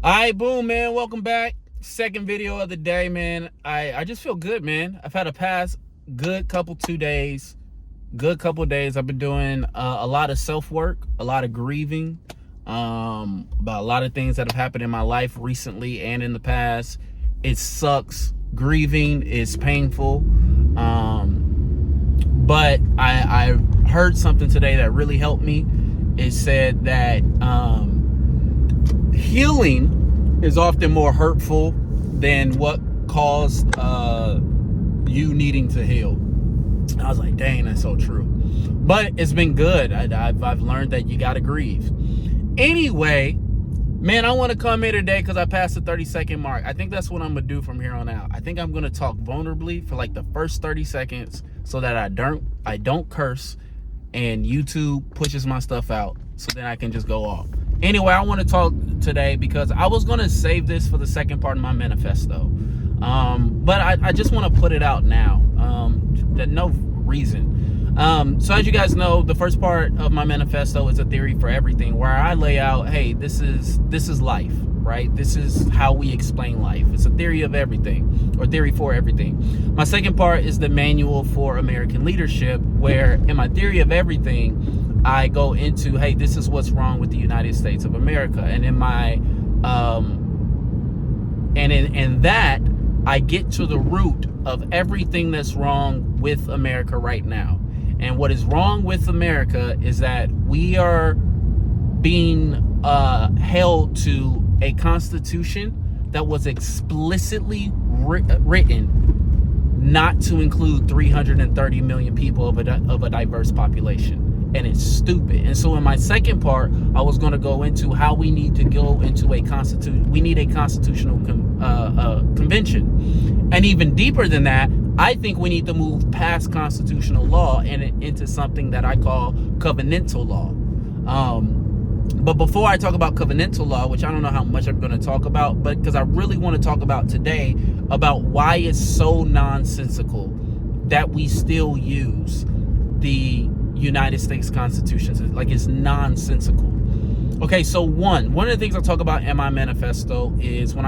All right, boom, man. Welcome back. Second video of the day, man. I just feel good, man. I've had a past good couple 2 days, good couple days. I've been doing a lot of self-work, a lot of grieving, about a lot of things that have happened in my life recently and in the past. It sucks. Grieving is painful. But I heard something today that really helped me. It said that healing is often more hurtful than what caused you needing to heal. I was like, dang, that's so true. But it's been good. I've learned that you got to grieve. Anyway, man, I want to come here today because I passed the 30-second mark. I think that's what I'm going to do from here on out. I think I'm going to talk vulnerably for like the first 30 seconds so that I don't curse and YouTube pushes my stuff out, so then I can just go off. Anyway, I want to talk today because I was going to save this for the second part of my manifesto. But I just want to put it out now. That no reason. So as you guys know, the first part of my manifesto is a theory for everything, where I lay out, hey, this is life, right? This is how we explain life. It's a theory of everything, or theory for everything. My second part is the manual for American leadership, where in my theory of everything, I go into, hey, this is what's wrong with the United States of America. And in my in that, I get to the root of everything that's wrong with America right now. And what is wrong with America is that we are being held to a constitution that was explicitly written not to include 330 million people of a diverse population. And it's stupid. And so in my second part, I was going to go into how we need to go into a constitution. We need a constitutional convention. And even deeper than that, I think we need to move past constitutional law and into something that I call covenantal law. But before I talk about covenantal law, which I don't know how much I'm going to talk about, but because I really want to talk about today about why it's so nonsensical that we still use the United States Constitution. Like, it's nonsensical. Okay, so one of the things I talk about in my manifesto is when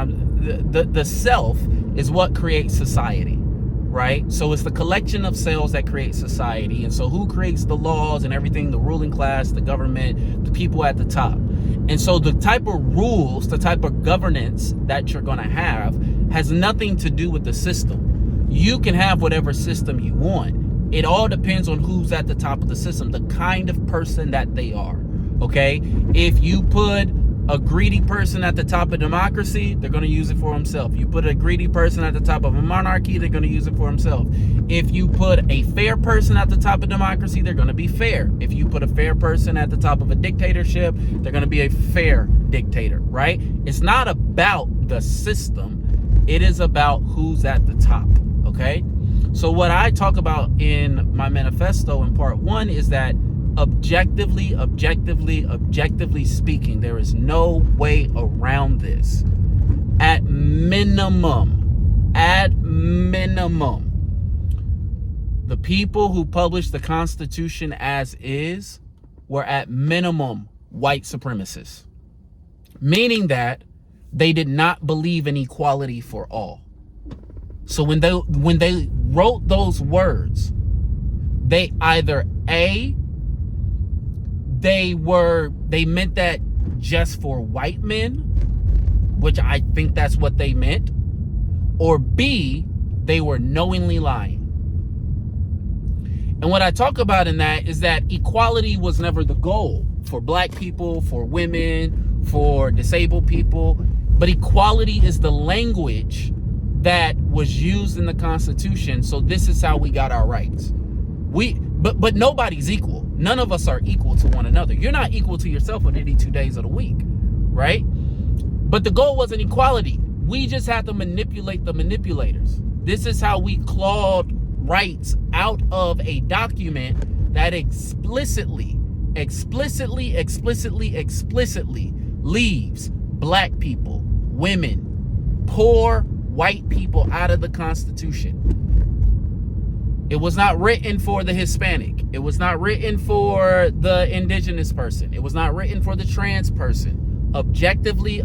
the self is what creates society, right? So it's the collection of cells that create society. And so who creates the laws and everything? The ruling class, the government, the people at the top. And so the type of rules, the type of governance that you're going to have has nothing to do with the system. You can have whatever system you want. It all depends on who's at the top of the system, the kind of person that they are, okay? If you put a greedy person at the top of democracy, they're going to use it for himself. You put a greedy person at the top of a monarchy, they're going to use it for himself. If you put a fair person at the top of democracy, they're going to be fair. If you put a fair person at the top of a dictatorship, they're going to be a fair dictator, right? It's not about the system. It is about who's at the top, okay? So what I talk about in my manifesto in part one is that objectively speaking, there is no way around this. At minimum, the people who published the Constitution as is were at minimum white supremacists, meaning that they did not believe in equality for all. So when they wrote those words, they either they meant that just for white men, which I think that's what they meant, or B, they were knowingly lying. And what I talk about in that is that equality was never the goal for black people, for women, for disabled people, but equality is the language that was used in the Constitution. So this is how we got our rights. But nobody's equal. None of us are equal to one another. You're not equal to yourself on any 2 days of the week, right? But the goal wasn't equality. We just had to manipulate the manipulators. This is how we clawed rights out of a document that explicitly leaves black people, women, poor white people out of the Constitution. It was not written for the Hispanic. It was not written for the indigenous person. It was not written for the trans person. objectively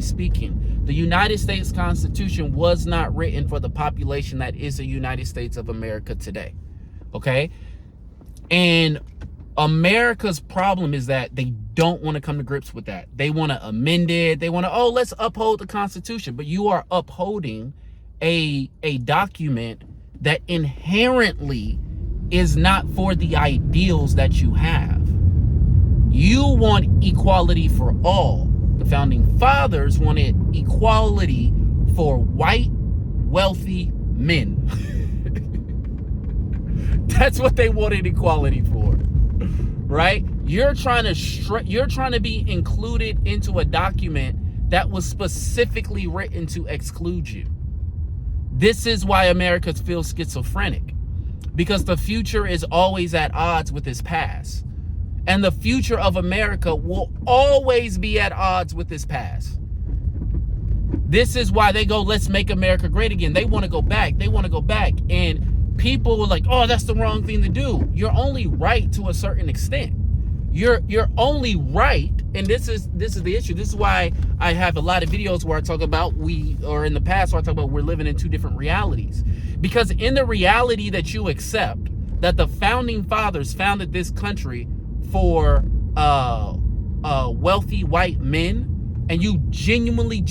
speaking, the United States Constitution was not written for the population that is the United States of America today. Okay? And America's problem is that they don't want to come to grips with that. They want to amend it. They want to, let's uphold the Constitution. But you are upholding a document that inherently is not for the ideals that you have. You want equality for all. The founding fathers wanted equality for white, wealthy men. That's what they wanted equality for, right? You're trying to be included into a document that was specifically written to exclude you. This is why America feels schizophrenic, because the future is always at odds with its past. And the future of America will always be at odds with its past. This is why they go, let's make America great again. They want to go back. And people are like, oh, that's the wrong thing to do. You're only right to a certain extent. You're only right, and this is the issue. This is why I have a lot of videos where I talk about in the past where I talk about we're living in two different realities. Because in the reality that you accept that the founding fathers founded this country for wealthy white men, and you genuinely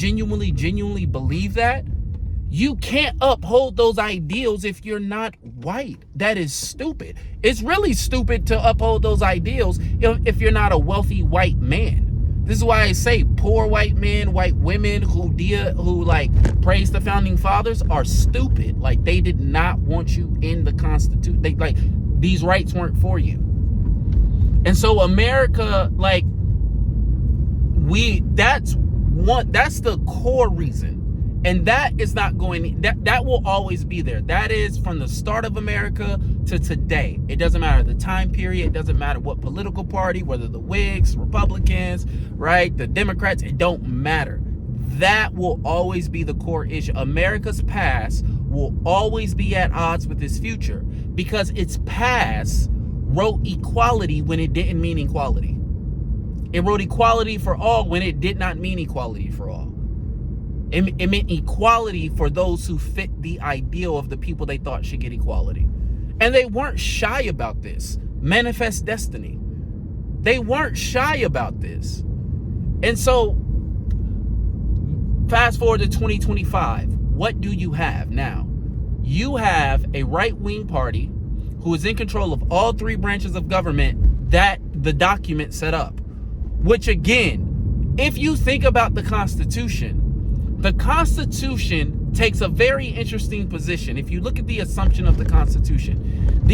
believe that, you can't uphold those ideals if you're not white. That is stupid. It's really stupid to uphold those ideals if you're not a wealthy white man. This is why I say poor white men, white women who like praise the founding fathers are stupid. Like, they did not want you in the Constitution. They like, these rights weren't for you. And so America, like, that's the core reason. And that is not going, that will always be there. That is from the start of America to today. It doesn't matter the time period. It doesn't matter what political party, whether the Whigs, Republicans, right, the Democrats, it don't matter. That will always be the core issue. America's past will always be at odds with its future, because its past wrote equality when it didn't mean equality. It wrote equality for all when it did not mean equality for all. It meant equality for those who fit the ideal of the people they thought should get equality. And they weren't shy about this. Manifest Destiny. They weren't shy about this. And so, fast forward to 2025. What do you have now? You have a right-wing party who is in control of all three branches of government that the document set up. Which, again, if you think about the Constitution takes a very interesting position. If you look at the assumption of the Constitution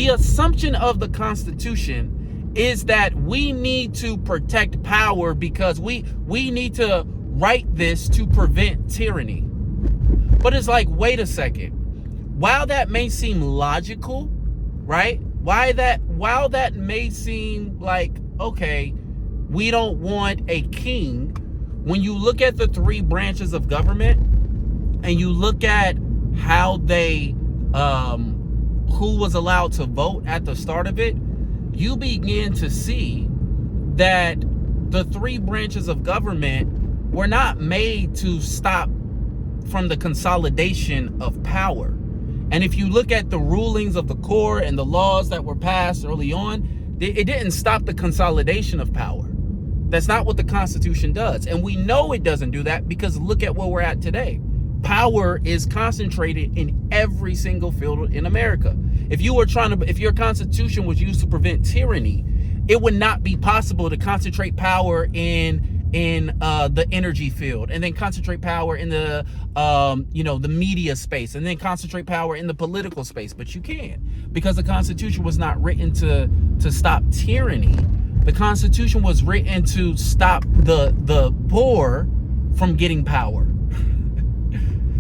is that we need to protect power because we need to write this to prevent tyranny. But it's like, wait a second. While that may seem logical, right? While that may seem like, okay, we don't want a king. When you look at the three branches of government and you look at how they, who was allowed to vote at the start of it, you begin to see that the three branches of government were not made to stop from the consolidation of power. And if you look at the rulings of the court and the laws that were passed early on, it didn't stop the consolidation of power. That's not what the Constitution does. And we know it doesn't do that because look at where we're at today. Power is concentrated in every single field in America. If your Constitution was used to prevent tyranny, it would not be possible to concentrate power in the energy field, and then concentrate power in the the media space, and then concentrate power in the political space. But you can, because the Constitution was not written to stop tyranny. The Constitution was written to stop the poor from getting power.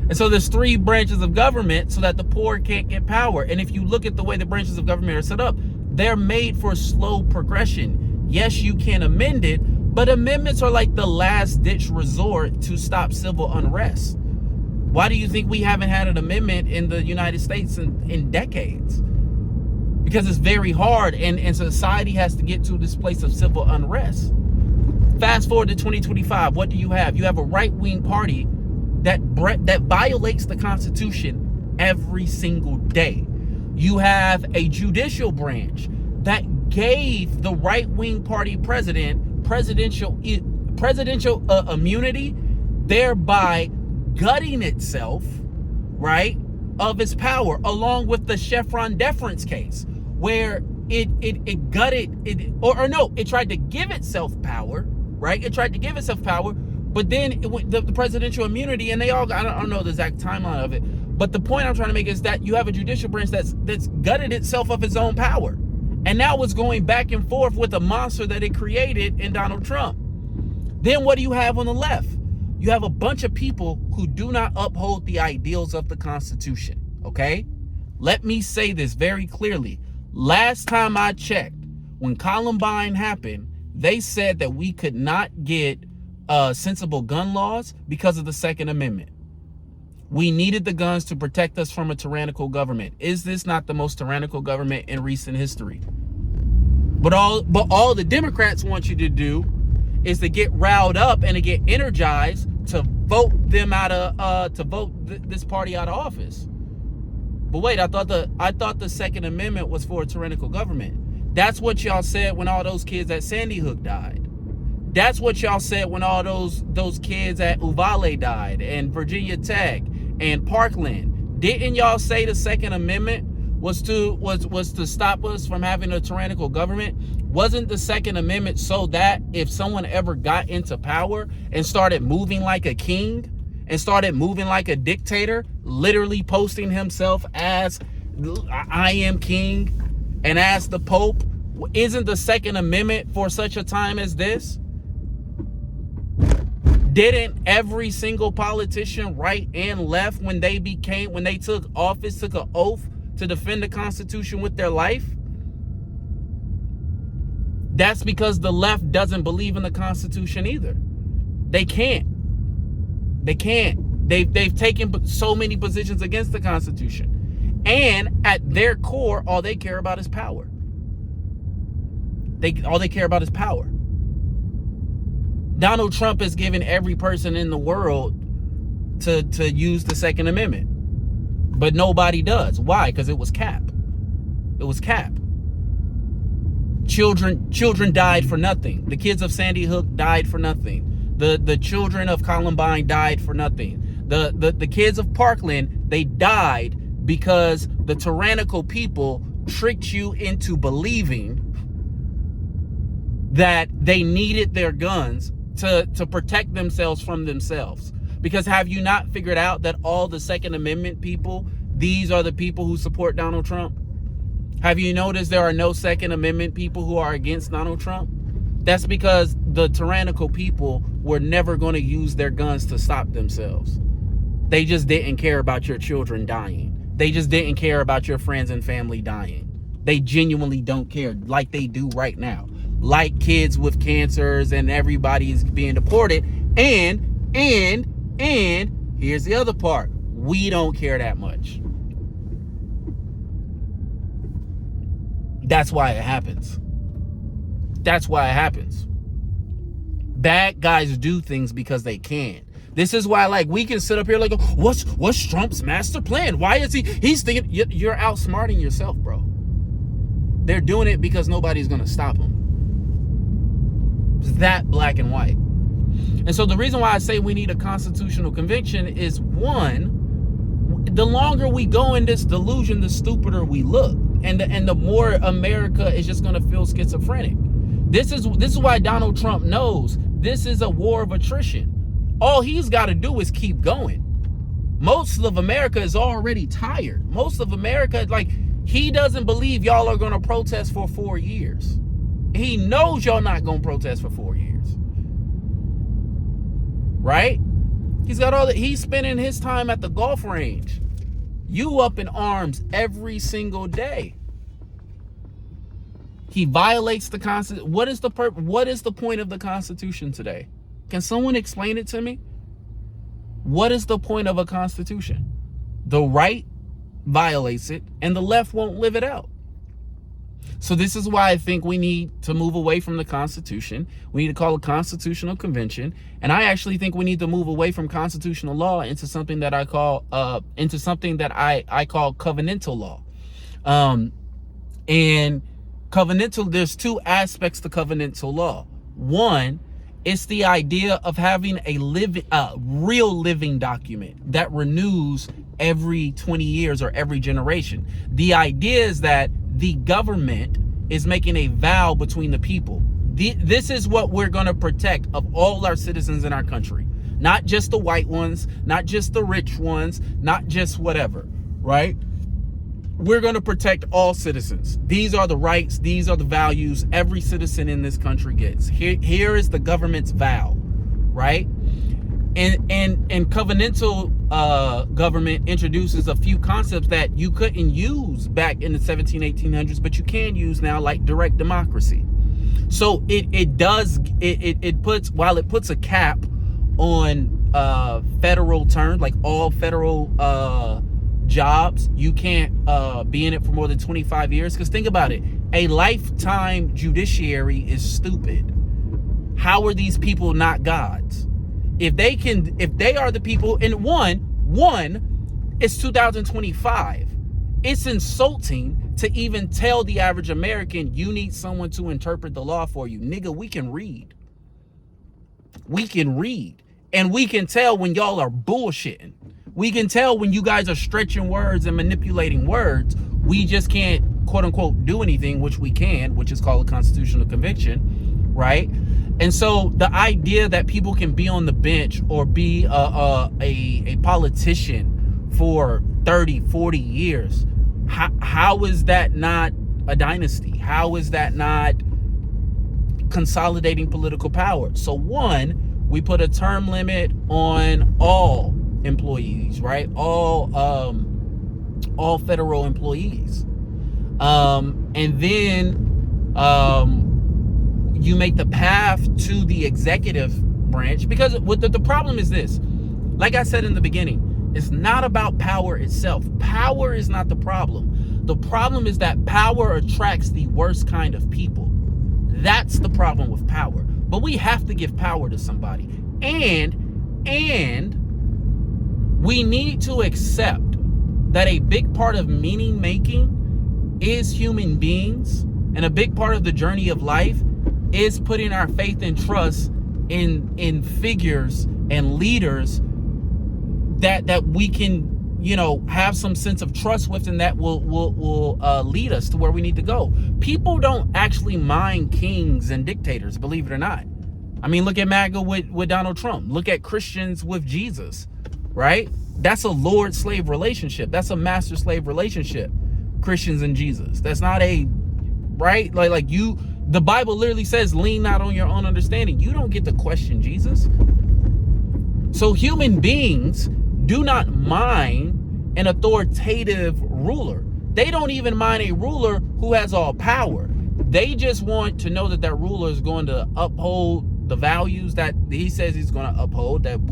And so there's three branches of government so that the poor can't get power. And if you look at the way the branches of government are set up, they're made for slow progression. Yes, you can amend it, but amendments are like the last ditch resort to stop civil unrest. Why do you think we haven't had an amendment in the United States in decades? Because it's very hard, and society has to get to this place of civil unrest. Fast forward to 2025, what do you have? You have a right-wing party that violates the Constitution every single day. You have a judicial branch that gave the right-wing party president presidential immunity, thereby gutting itself, right, of its power, along with the Chevron deference case, where it gutted it, or no, it tried to give itself power, right? It tried to give itself power, but then it went, the presidential immunity, and they all, I don't know the exact timeline of it, but the point I'm trying to make is that you have a judicial branch that's gutted itself of its own power, and now it's going back and forth with a monster that it created in Donald Trump. Then what do you have on the left? You have a bunch of people who do not uphold the ideals of the Constitution, okay? Let me say this very clearly. Last time I checked, when Columbine happened, they said that we could not get sensible gun laws because of the Second Amendment. We needed the guns to protect us from a tyrannical government. Is this not the most tyrannical government in recent history? But all the Democrats want you to do is to get riled up and to get energized to vote them out of this party out of office. But wait, I thought the Second Amendment was for a tyrannical government. That's what y'all said when all those kids at Sandy Hook died. That's what y'all said when all those kids at Uvalde died, and Virginia Tech and Parkland. Didn't y'all say the Second Amendment was to stop us from having a tyrannical government? Wasn't the Second Amendment so that if someone ever got into power and started moving like a king and started moving like a dictator, literally posting himself as I am king and as the Pope, isn't the Second Amendment for such a time as this? Didn't every single politician, right and left, when they took office, took an oath to defend the Constitution with their life? That's because the left doesn't believe in the Constitution either. They can't. They've taken so many positions against the Constitution. And at their core, all they care about is power. All they care about is power. Donald Trump has given every person in the world to use the Second Amendment. But nobody does. Why? Because it was cap. It was cap. Children died for nothing. The kids of Sandy Hook died for nothing. The children of Columbine died for nothing. The kids of Parkland, they died because the tyrannical people tricked you into believing that they needed their guns to protect themselves from themselves. Because have you not figured out that all the Second Amendment people, these are the people who support Donald Trump? Have you noticed there are no Second Amendment people who are against Donald Trump? That's because the tyrannical people were never going to use their guns to stop themselves. They just didn't care about your children dying. They just didn't care about your friends and family dying. They genuinely don't care, like they do right now. Like kids with cancers and everybody is being deported. And here's the other part. We don't care that much. That's why it happens. That's why it happens. Bad guys do things because they can. This is why, like, we can sit up here like, what's Trump's master plan? Why is he's thinking? You're outsmarting yourself, bro. They're doing it because nobody's gonna stop them. It's that black and white. And so the reason why I say we need a constitutional convention is, one, the longer we go in this delusion, the stupider we look. And the more America is just gonna feel schizophrenic. This is why Donald Trump knows this is a war of attrition. All he's got to do is keep going. Most of America is already tired. Most of America, like, he doesn't believe y'all are gonna protest for 4 years. He knows y'all not gonna protest for 4 years. Right? He's spending his time at the golf range. You up in arms every single day. He violates the Constitution. What is the point of the Constitution today? Can someone explain it to me? What is the point of a Constitution? The right violates it and the left won't live it out. So this is why I think we need to move away from the Constitution. We need to call a constitutional convention, and I actually think we need to move away from constitutional law into something that I call covenantal law. And covenantal, there's two aspects to covenantal law. One, it's the idea of having a real living document that renews every 20 years or every generation. The idea is that the government is making a vow between the people. This is what we're going to protect of all our citizens in our country. Not just the white ones, not just the rich ones, not just whatever, right? We're going to protect all citizens. These are the rights, these are the values every citizen in this country gets. Here is the government's vow, right? And covenantal government introduces a few concepts that you couldn't use back in the 1800s, but you can use now, like direct democracy. So it puts a cap on federal terms, like all federal jobs. You can't be in it for more than 25 years. Because think about it, a lifetime judiciary is stupid. How are these people not gods? If they are the people, and one, it's 2025. It's insulting to even tell the average American you need someone to interpret the law for you. Nigga, we can read. We can read. And we can tell when y'all are bullshitting. We can tell when you guys are stretching words and manipulating words. We just can't, quote unquote, do anything, which we can, which is called a constitutional conviction, right? And so the idea that people can be on the bench or be a politician for 30, 40 years, how is that not a dynasty? How is that not consolidating political power? So one, we put a term limit on all employees, right? All federal employees. And then you make the path to the executive branch, because the problem is this. Like I said in the beginning, it's not about power itself. Power is not the problem. The problem is that power attracts the worst kind of people. That's the problem with power. But we have to give power to somebody. And we need to accept that a big part of meaning making is human beings, and a big part of the journey of life is putting our faith and trust in figures and leaders that we can, have some sense of trust with, and that will lead us to where we need to go. People don't actually mind kings and dictators, believe it or not. I mean, look at MAGA with Donald Trump. Look at Christians with Jesus, right? That's a Lord-slave relationship. That's a master-slave relationship. Christians and Jesus. That's not right? The Bible literally says, lean not on your own understanding. You don't get to question Jesus. So human beings do not mind an authoritative ruler. They don't even mind a ruler who has all power. They just want to know that that ruler is going to uphold the values that he says he's going to uphold, that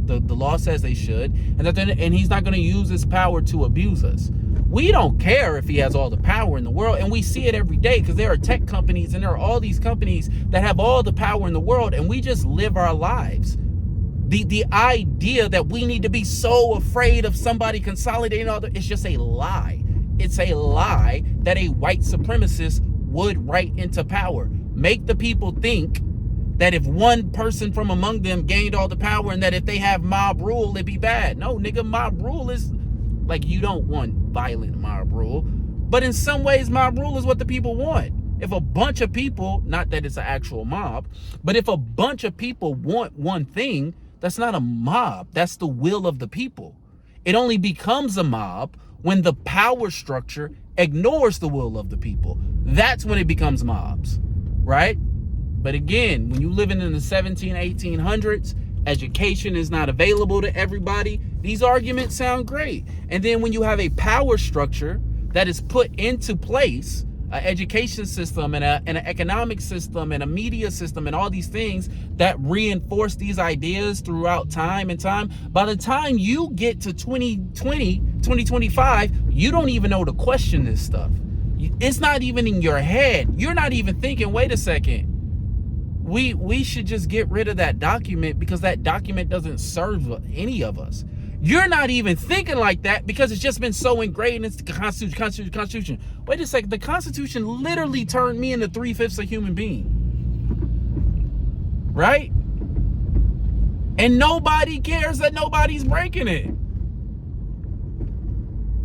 the law says they should, and he's not going to use his power to abuse us. We don't care if he has all the power in the world, and we see it every day, because there are tech companies and there are all these companies that have all the power in the world, and we just live our lives. The idea that we need to be so afraid of somebody consolidating all it's just a lie. It's a lie that a white supremacist would write into power. Make the people think that if one person from among them gained all the power, and that if they have mob rule, it'd be bad. No, nigga, mob rule is like, you don't want violent mob rule, but in some ways mob rule is what the people want. If a bunch of people, not that it's an actual mob, but if a bunch of people want one thing, that's not a mob. That's the will of the people. It only becomes a mob when the power structure ignores the will of the people. That's when it becomes mobs, right? But again, when you living in the 1800s, education is not available to everybody. These arguments sound great. And then when you have a power structure that is put into place, an education system and an economic system and a media system and all these things that reinforce these ideas throughout time, by the time you get to 2020, 2025, you don't even know to question this stuff. It's not even in your head. You're not even thinking, wait a second. We should just get rid of that document because that document doesn't serve any of us. You're not even thinking like that because it's just been so ingrained into the Constitution. Wait a second. The Constitution literally turned me into 3/5 a human being. Right? And nobody cares that nobody's breaking it.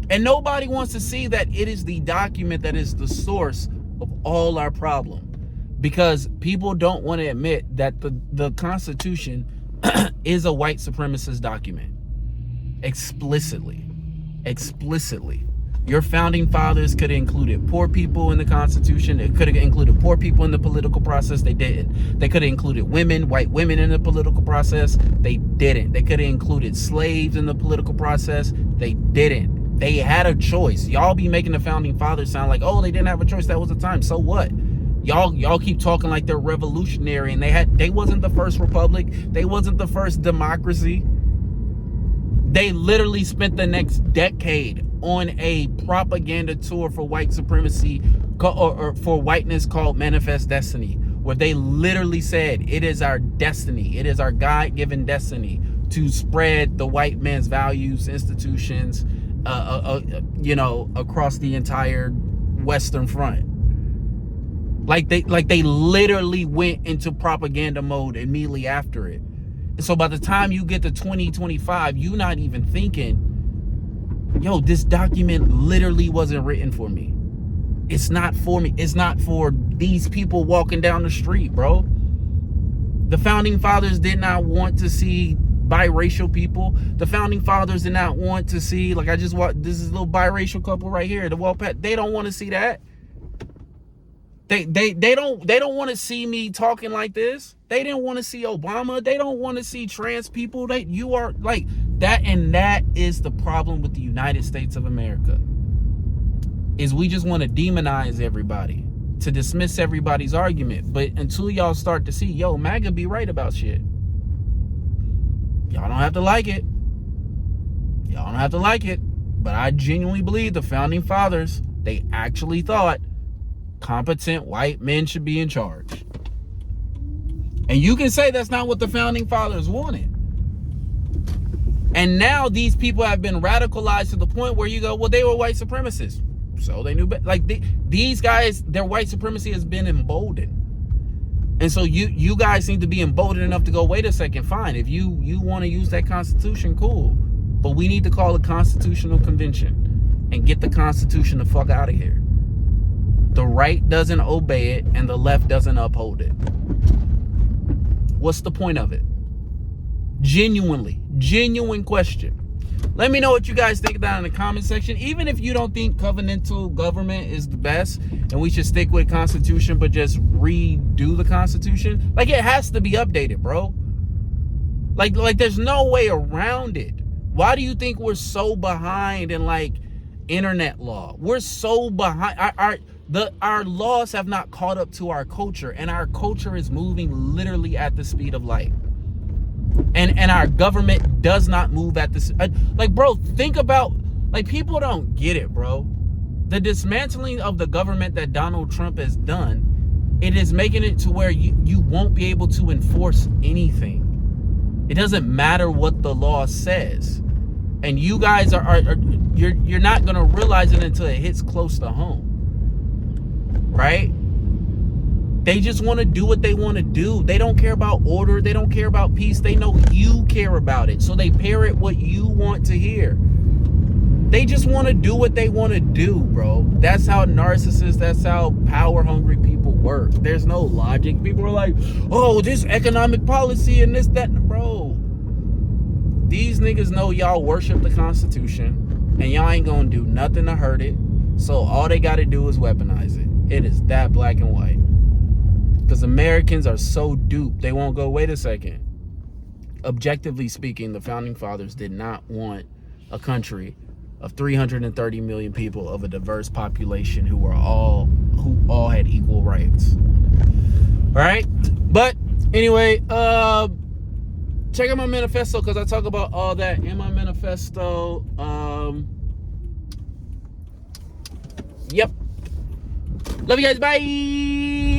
And nobody wants to see that it is the document that is the source of all our problem. Because people don't want to admit that the Constitution is a white supremacist document. Explicitly. Your founding fathers could have included poor people in the Constitution. It could have included poor people in the political process. They didn't. They could have included white women in the political process. They didn't. They could have included slaves in the political process. They didn't. They had a choice. Y'all be making the founding fathers sound like, oh, they didn't have a choice. That was the time. So what? Y'all keep talking like they're revolutionary, and they wasn't the first republic. They wasn't the first democracy. They literally spent the next decade on a propaganda tour for white supremacy or for whiteness called Manifest Destiny, where they literally said it is our destiny, it is our God-given destiny to spread the white man's values, institutions, across the entire Western Front. Like they literally went into propaganda mode immediately after it. So by the time you get to 2025, you're not even thinking, yo, this document literally wasn't written for me. It's not for me. It's not for these people walking down the street, bro. The founding fathers did not want to see biracial people. The founding fathers did not want to see, like I just watched, this is a little biracial couple right here, the Walpat. They don't want to see that. They don't want to see me talking like this. They didn't want to see Obama. They don't want to see trans people. You are like that, and that is the problem with the United States of America. Is we just want to demonize everybody, to dismiss everybody's argument. But until y'all start to see, yo, MAGA be right about shit. Y'all don't have to like it. Y'all don't have to like it. But I genuinely believe the founding fathers, they actually thought competent white men should be in charge. And you can say that's not what the founding fathers wanted. And now these people have been radicalized to the point where you go, well, they were white supremacists, so they knew better. Like these guys, their white supremacy has been emboldened. And so you guys seem to be emboldened enough to go, wait a second, fine. If you want to use that Constitution, cool. But we need to call a constitutional convention and get the Constitution the fuck out of here. The right doesn't obey it and the left doesn't uphold it. What's the point of it? Genuine question. Let me know what you guys think down in the comment section. Even if you don't think covenantal government is the best and we should stick with Constitution but just redo the Constitution, like it has to be updated, bro. Like there's no way around it. Why do you think we're so behind in like internet law? We're so behind. Our laws have not caught up to our culture, and our culture is moving literally at the speed of light. And our government does not move at this. Like, bro, think about, like, people don't get it, bro. The dismantling of the government that Donald Trump has done, it is making it to where you won't be able to enforce anything. It doesn't matter what the law says. And you guys you're not gonna realize it until it hits close to home. Right? They just want to do what they want to do. They don't care about order. They don't care about peace. They know you care about it. So they parrot what you want to hear. They just want to do what they want to do, bro. That's how narcissists, that's how power hungry people work. There's no logic. People are like, oh, this economic policy and this, that, bro. These niggas know y'all worship the Constitution and y'all ain't gonna do nothing to hurt it. So all they gotta do is weaponize it. It is that black and white. Because Americans are so duped, they won't go, wait a second. Objectively speaking, the founding fathers did not want a country of 330 million people of a diverse population who all had equal rights. All right? But anyway, check out my manifesto because I talk about all that in my manifesto. Yep. Love you guys. Bye.